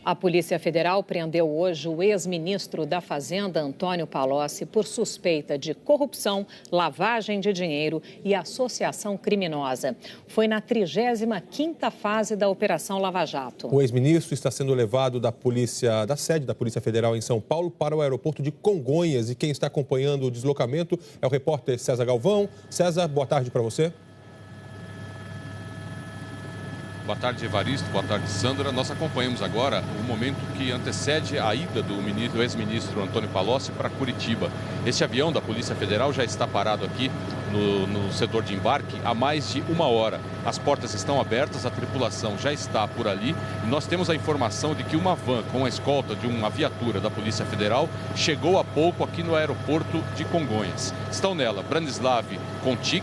A Polícia Federal prendeu hoje o ex-ministro da Fazenda, Antônio Palocci, por suspeita de corrupção, lavagem de dinheiro e associação criminosa. Foi na 35ª fase da Operação Lava Jato. O ex-ministro está sendo levado da sede da Polícia Federal em São Paulo para o aeroporto de Congonhas. E quem está acompanhando o deslocamento é o repórter César Galvão. César, boa tarde para você. Boa tarde, Evaristo. Boa tarde, Sandra. Nós acompanhamos agora o momento que antecede a ida do ex-ministro Antônio Palocci para Curitiba. Esse avião da Polícia Federal já está parado aqui no setor de embarque há mais de 1 hora. As portas estão abertas, a tripulação já está por ali. E nós temos a informação de que uma van com a escolta de uma viatura da Polícia Federal chegou há pouco aqui no aeroporto de Congonhas. Estão nela Branislav Contic,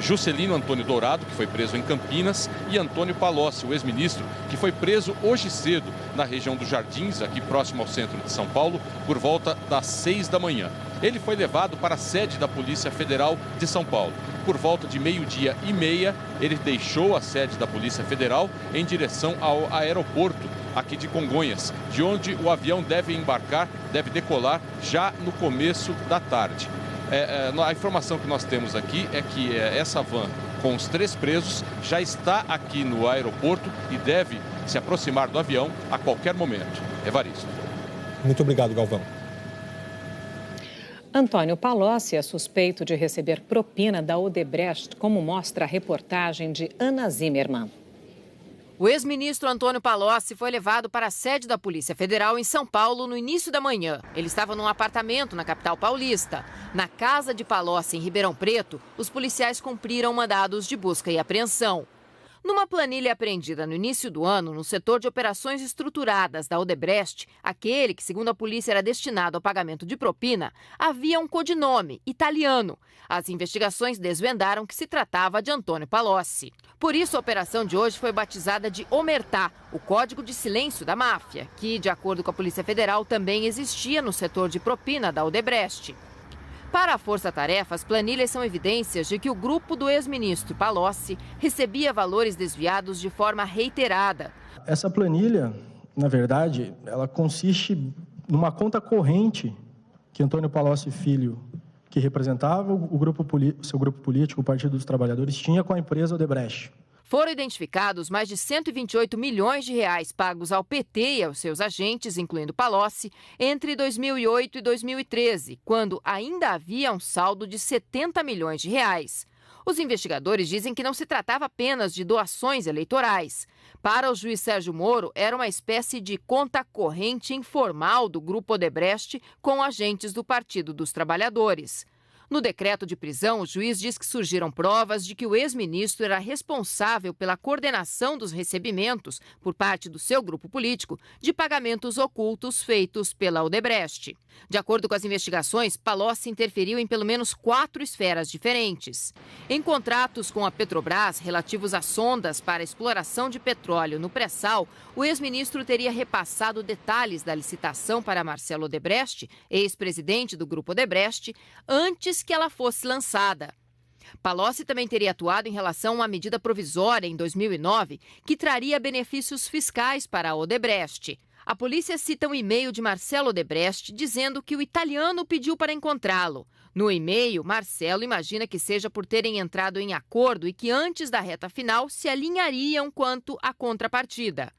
Juscelino Antônio Dourado, que foi preso em Campinas, e Antônio Palocci, o ex-ministro, que foi preso hoje cedo na região dos Jardins, aqui próximo ao centro de São Paulo, por volta das 6 da manhã. Ele foi levado para a sede da Polícia Federal de São Paulo. Por volta de 12h30, ele deixou a sede da Polícia Federal em direção ao aeroporto aqui de Congonhas, de onde o avião deve embarcar, deve decolar já no começo da tarde. A informação que nós temos aqui é que essa van com os 3 presos já está aqui no aeroporto e deve se aproximar do avião a qualquer momento. Evaristo. Muito obrigado, Galvão. Antônio Palocci é suspeito de receber propina da Odebrecht, como mostra a reportagem de Ana Zimmermann. O ex-ministro Antônio Palocci foi levado para a sede da Polícia Federal em São Paulo no início da manhã. Ele estava num apartamento na capital paulista. Na casa de Palocci, em Ribeirão Preto, os policiais cumpriram mandados de busca e apreensão. Numa planilha apreendida no início do ano, no setor de operações estruturadas da Odebrecht, aquele que, segundo a polícia, era destinado ao pagamento de propina, havia um codinome, italiano. As investigações desvendaram que se tratava de Antônio Palocci. Por isso, a operação de hoje foi batizada de Omertá, o código de silêncio da máfia, que, de acordo com a Polícia Federal, também existia no setor de propina da Odebrecht. Para a Força Tarefa, as planilhas são evidências de que o grupo do ex-ministro Palocci recebia valores desviados de forma reiterada. Essa planilha, na verdade, ela consiste numa conta corrente que Antônio Palocci Filho, que representava o seu grupo político, o Partido dos Trabalhadores, tinha com a empresa Odebrecht. Foram identificados mais de 128 milhões de reais pagos ao PT e aos seus agentes, incluindo Palocci, entre 2008 e 2013, quando ainda havia um saldo de 70 milhões de reais. Os investigadores dizem que não se tratava apenas de doações eleitorais. Para o juiz Sérgio Moro, era uma espécie de conta corrente informal do Grupo Odebrecht com agentes do Partido dos Trabalhadores. No decreto de prisão, o juiz diz que surgiram provas de que o ex-ministro era responsável pela coordenação dos recebimentos, por parte do seu grupo político, de pagamentos ocultos feitos pela Odebrecht. De acordo com as investigações, Palocci interferiu em pelo menos 4 esferas diferentes. Em contratos com a Petrobras relativos a sondas para a exploração de petróleo no pré-sal, o ex-ministro teria repassado detalhes da licitação para Marcelo Odebrecht, ex-presidente do grupo Odebrecht, antes que ela fosse lançada. Palocci também teria atuado em relação a uma medida provisória em 2009 que traria benefícios fiscais para a Odebrecht. A polícia cita um e-mail de Marcelo Odebrecht dizendo que o italiano pediu para encontrá-lo. No e-mail, Marcelo imagina que seja por terem entrado em acordo e que antes da reta final se alinhariam quanto à contrapartida.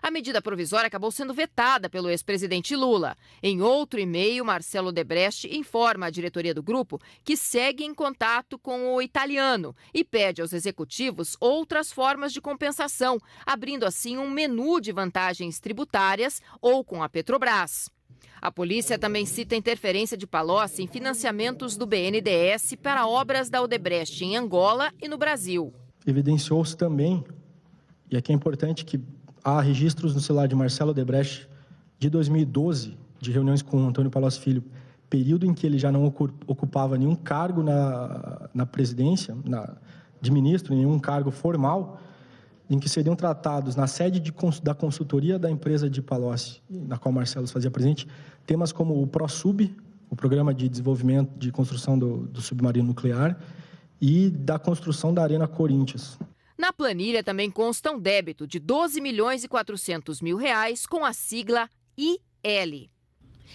A medida provisória acabou sendo vetada pelo ex-presidente Lula. Em outro e-mail, Marcelo Odebrecht informa a diretoria do grupo que segue em contato com o italiano e pede aos executivos outras formas de compensação, abrindo assim um menu de vantagens tributárias ou com a Petrobras. A polícia também cita a interferência de Palocci em financiamentos do BNDES para obras da Odebrecht em Angola e no Brasil. Evidenciou-se também, e aqui é importante que há registros no celular de Marcelo Odebrecht de 2012, de reuniões com Antônio Palocci Filho, período em que ele já não ocupava nenhum cargo na presidência, de ministro, nenhum cargo formal, em que seriam tratados na sede da consultoria da empresa de Palocci, na qual Marcelo fazia presente, temas como o ProSub, o Programa de Desenvolvimento de Construção do Submarino Nuclear, e da construção da Arena Corinthians. Na planilha também consta um débito de R$ 12.400.000 com a sigla IL.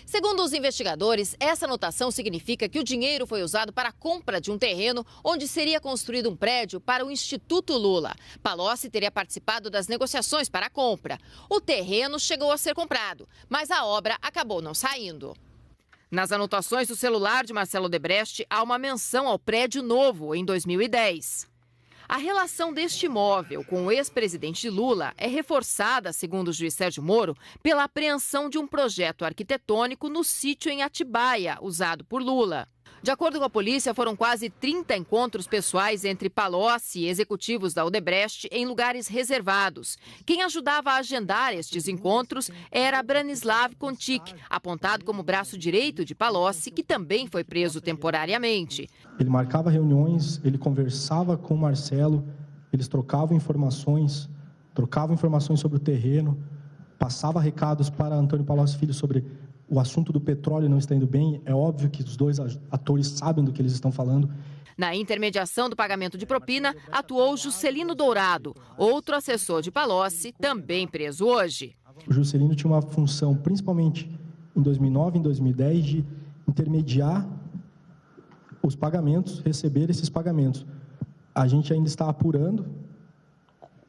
Segundo os investigadores, essa anotação significa que o dinheiro foi usado para a compra de um terreno onde seria construído um prédio para o Instituto Lula. Palocci teria participado das negociações para a compra. O terreno chegou a ser comprado, mas a obra acabou não saindo. Nas anotações do celular de Marcelo Odebrecht, há uma menção ao prédio novo em 2010. A relação deste imóvel com o ex-presidente Lula é reforçada, segundo o juiz Sérgio Moro, pela apreensão de um projeto arquitetônico no sítio em Atibaia, usado por Lula. De acordo com a polícia, foram quase 30 encontros pessoais entre Palocci e executivos da Odebrecht em lugares reservados. Quem ajudava a agendar estes encontros era Branislav Kontik, apontado como braço direito de Palocci, que também foi preso temporariamente. Ele marcava reuniões, ele conversava com o Marcelo, eles trocavam informações sobre o terreno, passava recados para Antônio Palocci Filho sobre o assunto do petróleo não está indo bem. É óbvio que os dois atores sabem do que eles estão falando. Na intermediação do pagamento de propina, atuou Juscelino Dourado, outro assessor de Palocci, também preso hoje. O Juscelino tinha uma função, principalmente em 2009 e em 2010, de intermediar os pagamentos, receber esses pagamentos. A gente ainda está apurando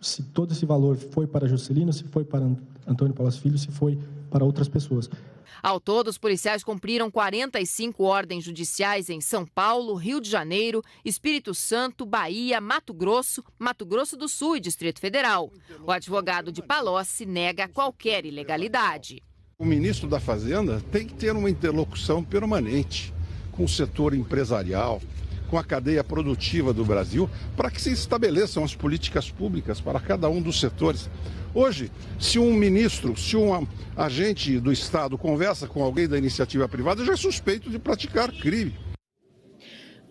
se todo esse valor foi para Juscelino, se foi para Antônio Palocci Filho, se foi para outras pessoas. Ao todo, os policiais cumpriram 45 ordens judiciais em São Paulo, Rio de Janeiro, Espírito Santo, Bahia, Mato Grosso do Sul e Distrito Federal. O advogado de Palocci nega qualquer ilegalidade. O ministro da Fazenda tem que ter uma interlocução permanente com o setor empresarial, com a cadeia produtiva do Brasil, para que se estabeleçam as políticas públicas para cada um dos setores. Hoje, se um ministro, se um agente do Estado conversa com alguém da iniciativa privada, já é suspeito de praticar crime.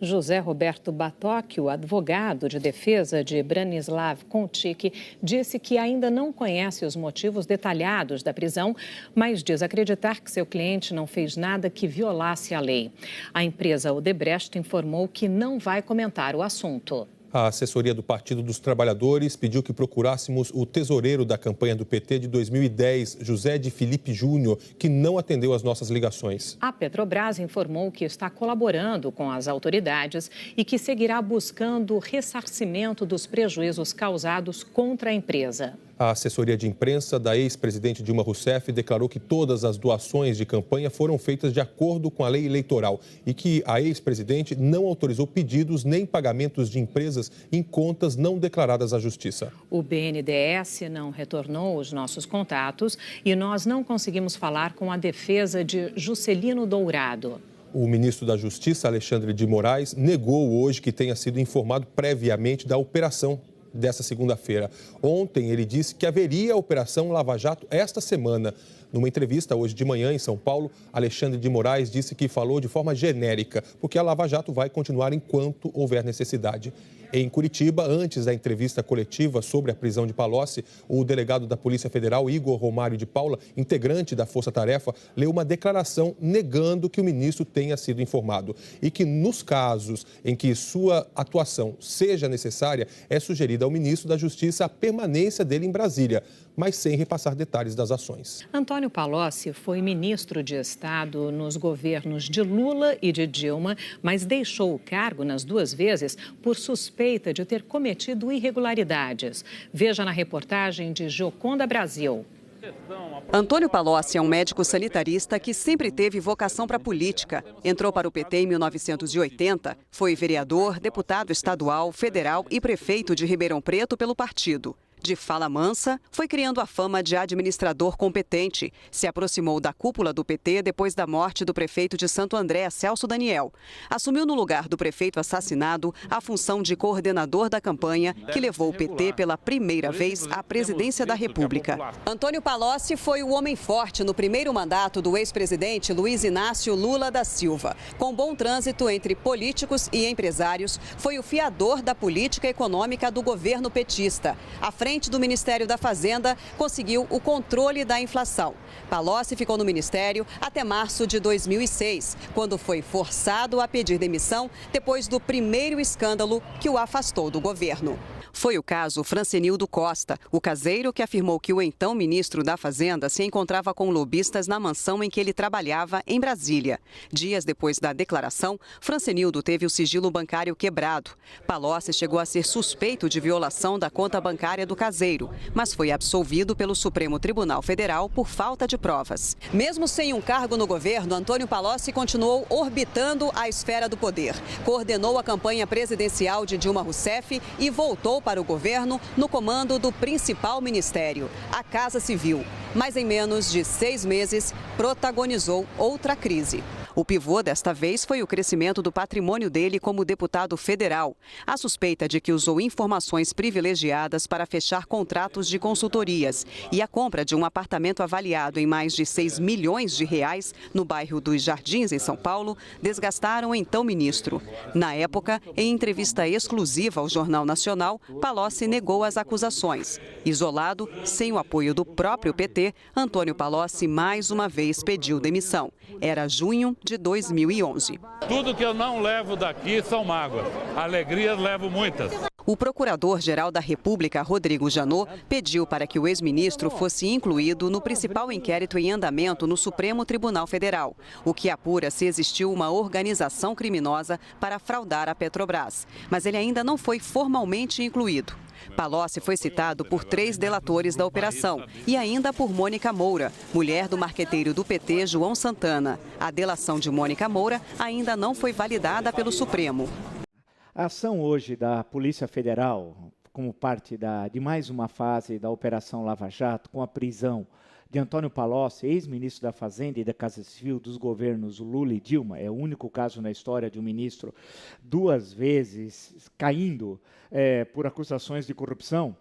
José Roberto Batocchio, advogado de defesa de Branislav Kontik, disse que ainda não conhece os motivos detalhados da prisão, mas diz acreditar que seu cliente não fez nada que violasse a lei. A empresa Odebrecht informou que não vai comentar o assunto. A assessoria do Partido dos Trabalhadores pediu que procurássemos o tesoureiro da campanha do PT de 2010, José de Filipe Júnior, que não atendeu às nossas ligações. A Petrobras informou que está colaborando com as autoridades e que seguirá buscando o ressarcimento dos prejuízos causados contra a empresa. A assessoria de imprensa da ex-presidente Dilma Rousseff declarou que todas as doações de campanha foram feitas de acordo com a lei eleitoral e que a ex-presidente não autorizou pedidos nem pagamentos de empresas em contas não declaradas à Justiça. O BNDES não retornou os nossos contatos e nós não conseguimos falar com a defesa de Juscelino Dourado. O ministro da Justiça, Alexandre de Moraes, negou hoje que tenha sido informado previamente da operação dessa segunda-feira. Ontem, ele disse que haveria a Operação Lava Jato esta semana. Numa entrevista hoje de manhã em São Paulo, Alexandre de Moraes disse que falou de forma genérica, porque a Lava Jato vai continuar enquanto houver necessidade. Em Curitiba, antes da entrevista coletiva sobre a prisão de Palocci, o delegado da Polícia Federal, Igor Romário de Paula, integrante da Força Tarefa, leu uma declaração negando que o ministro tenha sido informado e que, nos casos em que sua atuação seja necessária, é sugerida ao ministro da Justiça a permanência dele em Brasília, mas sem repassar detalhes das ações. Antônio Palocci foi ministro de Estado nos governos de Lula e de Dilma, mas deixou o cargo nas duas vezes por suspeita de ter cometido irregularidades. Veja na reportagem de Gioconda Brasil. Antônio Palocci é um médico sanitarista que sempre teve vocação para a política. Entrou para o PT em 1980, foi vereador, deputado estadual, federal e prefeito de Ribeirão Preto pelo partido. De fala mansa, foi criando a fama de administrador competente. Se aproximou da cúpula do PT depois da morte do prefeito de Santo André, Celso Daniel. Assumiu no lugar do prefeito assassinado a função de coordenador da campanha que levou o PT pela primeira vez à presidência da República. Antônio Palocci foi o homem forte no primeiro mandato do ex-presidente Luiz Inácio Lula da Silva. Com bom trânsito entre políticos e empresários, foi o fiador da política econômica do governo petista. À frente frente do Ministério da Fazenda, conseguiu o controle da inflação. Palocci ficou no ministério até março de 2006, quando foi forçado a pedir demissão depois do primeiro escândalo que o afastou do governo. Foi o caso Francenildo Costa, o caseiro que afirmou que o então ministro da Fazenda se encontrava com lobistas na mansão em que ele trabalhava, em Brasília. Dias depois da declaração, Francenildo teve o sigilo bancário quebrado. Palocci chegou a ser suspeito de violação da conta bancária do caseiro, mas foi absolvido pelo Supremo Tribunal Federal por falta de provas. Mesmo sem um cargo no governo, Antônio Palocci continuou orbitando a esfera do poder. Coordenou a campanha presidencial de Dilma Rousseff e voltou para o governo no comando do principal ministério, a Casa Civil. Mas em menos de 6 meses, protagonizou outra crise. O pivô desta vez foi o crescimento do patrimônio dele como deputado federal. A suspeita de que usou informações privilegiadas para fechar contratos de consultorias e a compra de um apartamento avaliado em mais de 6 milhões de reais no bairro dos Jardins, em São Paulo, desgastaram o então ministro. Na época, em entrevista exclusiva ao Jornal Nacional, Palocci negou as acusações. Isolado, sem o apoio do próprio PT, Antônio Palocci mais uma vez pediu demissão. Era junho de 2011. Tudo que eu não levo daqui são mágoas. Alegrias levo muitas. O Procurador-Geral da República, Rodrigo Janot, pediu para que o ex-ministro fosse incluído no principal inquérito em andamento no Supremo Tribunal Federal, o que apura se existiu uma organização criminosa para fraudar a Petrobras. Mas ele ainda não foi formalmente incluído. Palocci foi citado por 3 delatores da operação e ainda por Mônica Moura, mulher do marqueteiro do PT, João Santana. A delação de Mônica Moura ainda não foi validada pelo Supremo. A ação hoje da Polícia Federal, como parte de mais uma fase da Operação Lava Jato, com a prisão de Antônio Palocci, ex-ministro da Fazenda e da Casa Civil dos governos Lula e Dilma, é o único caso na história de um ministro 2 vezes caindo por acusações de corrupção,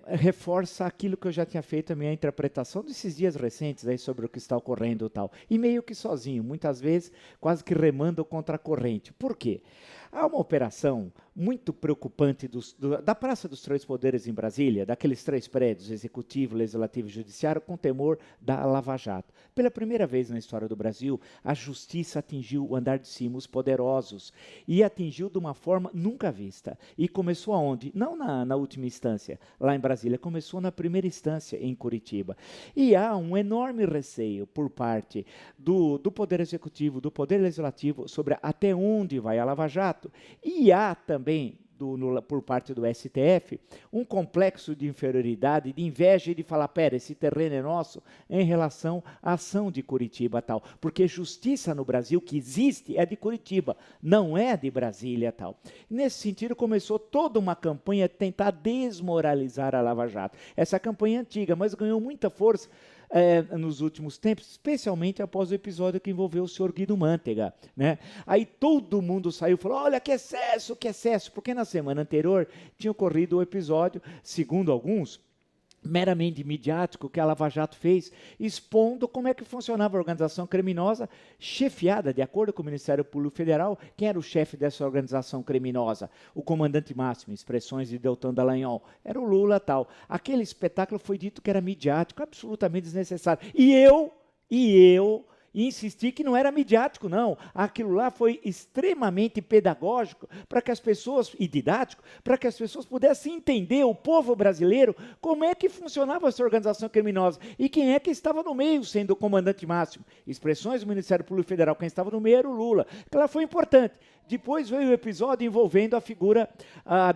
reforça aquilo que eu já tinha feito a minha interpretação desses dias recentes aí sobre o que está ocorrendo e tal. E meio que sozinho, muitas vezes quase que remando contra a corrente. Por quê? Há uma operação muito preocupante da Praça dos Três Poderes em Brasília, daqueles 3 prédios, Executivo, Legislativo e Judiciário, com temor da Lava Jato. Pela primeira vez na história do Brasil, a justiça atingiu o andar de cima, os poderosos, e atingiu de uma forma nunca vista. E começou aonde? Não na última instância, lá em Brasília, começou na primeira instância, em Curitiba. E há um enorme receio por parte do Poder Executivo, do Poder Legislativo, sobre até onde vai a Lava Jato. E há também, por parte do STF, um complexo de inferioridade, de inveja e de falar, pera, esse terreno é nosso, em relação à ação de Curitiba tal. Porque justiça no Brasil que existe é de Curitiba, não é de Brasília tal. Nesse sentido, começou toda uma campanha de tentar desmoralizar a Lava Jato. Essa campanha é antiga, mas ganhou muita força nos últimos tempos, especialmente após o episódio que envolveu o senhor Guido Mantega, né? Aí todo mundo saiu e falou, olha que excesso, porque na semana anterior tinha ocorrido o episódio, segundo alguns, meramente midiático que a Lava Jato fez, expondo como é que funcionava a organização criminosa chefiada, de acordo com o Ministério Público Federal, quem era o chefe dessa organização criminosa? O comandante máximo, expressões de Deltan Dallagnol, era o Lula tal. Aquele espetáculo foi dito que era midiático, absolutamente desnecessário. E eu insisti que não era midiático, não. Aquilo lá foi extremamente pedagógico para que as pessoas, e didático, para que as pessoas pudessem entender, o povo brasileiro, como é que funcionava essa organização criminosa e quem é que estava no meio, sendo o comandante máximo. Expressões do Ministério Público Federal, quem estava no meio era o Lula. Aquela foi importante. Depois veio o episódio envolvendo a figura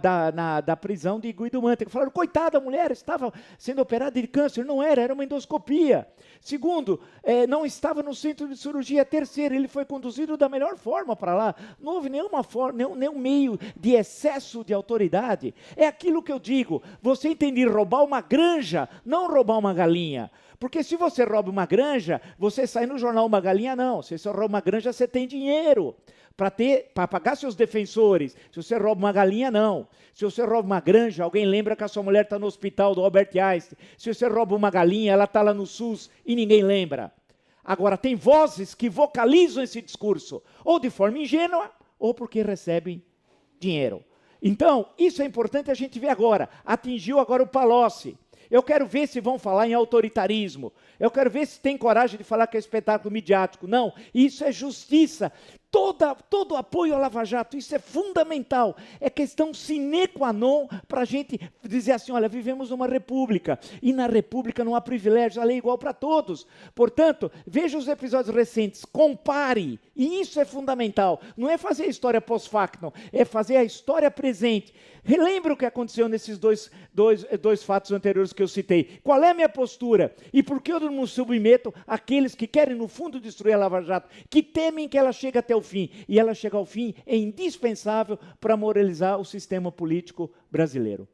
da prisão de Guido Mantega. Falaram, coitada, a mulher estava sendo operada de câncer. Não era uma endoscopia. Segundo, não estava no centro de cirurgia. Terceiro, ele foi conduzido da melhor forma para lá. Não houve nenhum meio de excesso de autoridade. É aquilo que eu digo. Você entende roubar uma granja, não roubar uma galinha. Porque se você rouba uma granja, você sai no jornal uma galinha, não. Se você rouba uma granja, você tem dinheiro para pagar seus defensores. Se você rouba uma galinha, não. Se você rouba uma granja, alguém lembra que a sua mulher está no hospital do Albert Einstein. Se você rouba uma galinha, ela está lá no SUS e ninguém lembra. Agora, tem vozes que vocalizam esse discurso, ou de forma ingênua, ou porque recebem dinheiro. Então, isso é importante a gente ver agora. Atingiu agora o Palocci. Eu quero ver se vão falar em autoritarismo. Eu quero ver se tem coragem de falar que é espetáculo midiático. Não, isso é justiça. Todo apoio à Lava Jato, isso é fundamental. É questão sine qua non para a gente dizer assim, olha, vivemos numa república. E na república não há privilégios, a lei é igual para todos. Portanto, veja os episódios recentes, compare. E isso é fundamental. Não é fazer a história pós-factum, é fazer a história presente. Relembra o que aconteceu nesses dois fatos anteriores que eu citei. Qual é a minha postura? E por que eu não me submeto àqueles que querem, no fundo, destruir a Lava Jato, que temem que ela chegue até o fim? E ela chegar ao fim é indispensável para moralizar o sistema político brasileiro.